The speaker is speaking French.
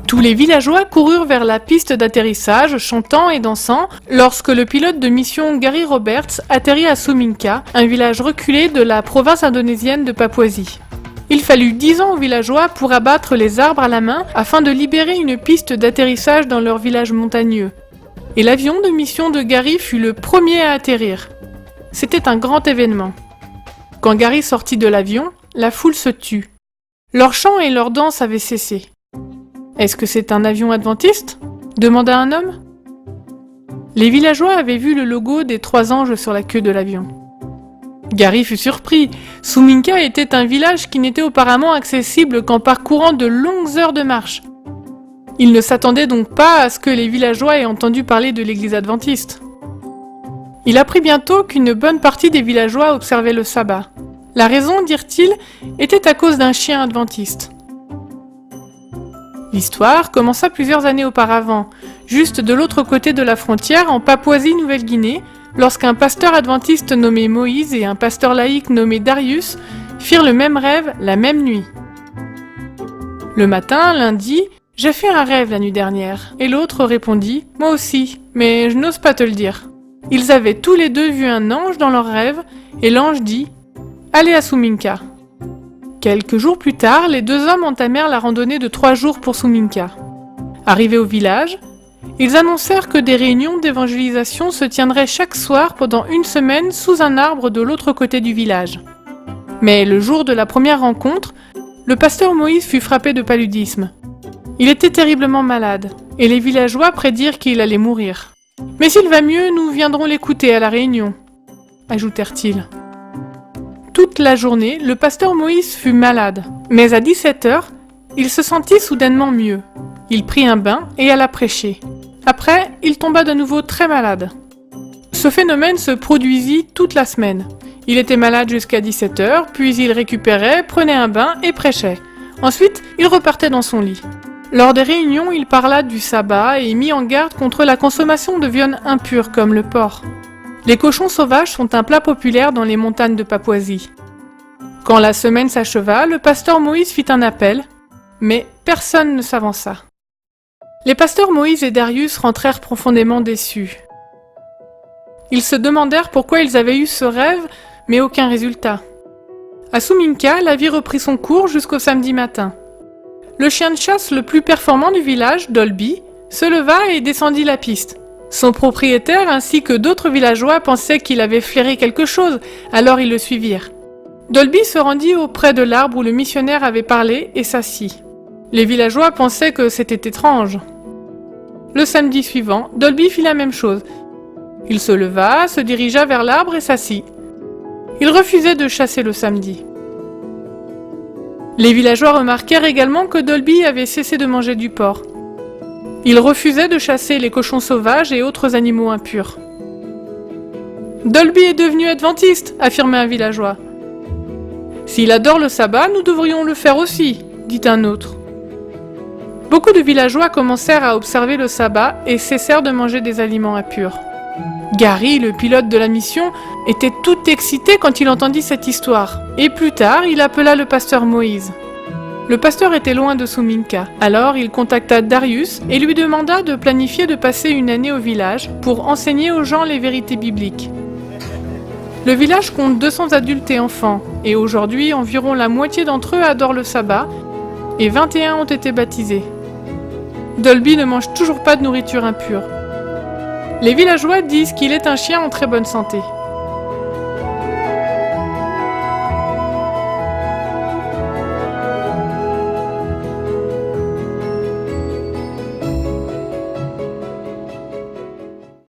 Tous les villageois coururent vers la piste d'atterrissage, chantant et dansant, lorsque le pilote de mission Gary Roberts atterrit à Suminka, un village reculé de la province indonésienne de Papouasie. Il fallut 10 ans aux villageois pour abattre les arbres à la main afin de libérer une piste d'atterrissage dans leur village montagneux. Et l'avion de mission de Gary fut le premier à atterrir. C'était un grand événement. Quand Gary sortit de l'avion, la foule se tut. Leurs chants et leurs danses avaient cessé. « Est-ce que c'est un avion adventiste ?» demanda un homme. Les villageois avaient vu le logo des 3 anges sur la queue de l'avion. Gary fut surpris. Suminka était un village qui n'était auparavant accessible qu'en parcourant de longues heures de marche. Il ne s'attendait donc pas à ce que les villageois aient entendu parler de l'église adventiste. Il apprit bientôt qu'une bonne partie des villageois observaient le sabbat. La raison, dirent-ils, était à cause d'un chien adventiste. L'histoire commença plusieurs années auparavant, juste de l'autre côté de la frontière, en Papouasie-Nouvelle-Guinée, lorsqu'un pasteur adventiste nommé Moïse et un pasteur laïque nommé Darius firent le même rêve la même nuit. Le matin, l'un dit « J'ai fait un rêve la nuit dernière », et l'autre répondit « Moi aussi, mais je n'ose pas te le dire ». Ils avaient tous les deux vu un ange dans leur rêve, et l'ange dit « Allez à Suminka ». Quelques jours plus tard, les 2 hommes entamèrent la randonnée de 3 jours pour Suminka. Arrivés au village, ils annoncèrent que des réunions d'évangélisation se tiendraient chaque soir pendant 1 semaine sous un arbre de l'autre côté du village. Mais le jour de la première rencontre, le pasteur Moïse fut frappé de paludisme. Il était terriblement malade, et les villageois prédirent qu'il allait mourir. « Mais s'il va mieux, nous viendrons l'écouter à la réunion », ajoutèrent-ils. Toute la journée, le pasteur Moïse fut malade, mais à 17h, il se sentit soudainement mieux. Il prit un bain et alla prêcher. Après, il tomba de nouveau très malade. Ce phénomène se produisit toute la semaine. Il était malade jusqu'à 17h, puis il récupérait, prenait un bain et prêchait. Ensuite, il repartait dans son lit. Lors des réunions, il parla du sabbat et mit en garde contre la consommation de viande impure comme le porc. Les cochons sauvages sont un plat populaire dans les montagnes de Papouasie. Quand la semaine s'acheva, le pasteur Moïse fit un appel, mais personne ne s'avança. Les pasteurs Moïse et Darius rentrèrent profondément déçus. Ils se demandèrent pourquoi ils avaient eu ce rêve, mais aucun résultat. À Suminka, la vie reprit son cours jusqu'au samedi matin. Le chien de chasse le plus performant du village, Dolby, se leva et descendit la piste. Son propriétaire ainsi que d'autres villageois pensaient qu'il avait flairé quelque chose, alors ils le suivirent. Dolby se rendit auprès de l'arbre où le missionnaire avait parlé et s'assit. Les villageois pensaient que c'était étrange. Le samedi suivant, Dolby fit la même chose. Il se leva, se dirigea vers l'arbre et s'assit. Il refusait de chasser le samedi. Les villageois remarquèrent également que Dolby avait cessé de manger du porc. Il refusait de chasser les cochons sauvages et autres animaux impurs. « Dolby est devenu adventiste », affirmait un villageois. « S'il adore le sabbat, nous devrions le faire aussi », dit un autre. Beaucoup de villageois commencèrent à observer le sabbat et cessèrent de manger des aliments impurs. Gary, le pilote de la mission, était tout excité quand il entendit cette histoire, et plus tard, il appela le pasteur Moïse. Le pasteur était loin de Suminka, alors il contacta Darius et lui demanda de planifier de passer une année au village pour enseigner aux gens les vérités bibliques. Le village compte 200 adultes et enfants, et aujourd'hui environ la moitié d'entre eux adorent le sabbat, et 21 ont été baptisés. Dolby ne mange toujours pas de nourriture impure. Les villageois disent qu'il est un chien en très bonne santé.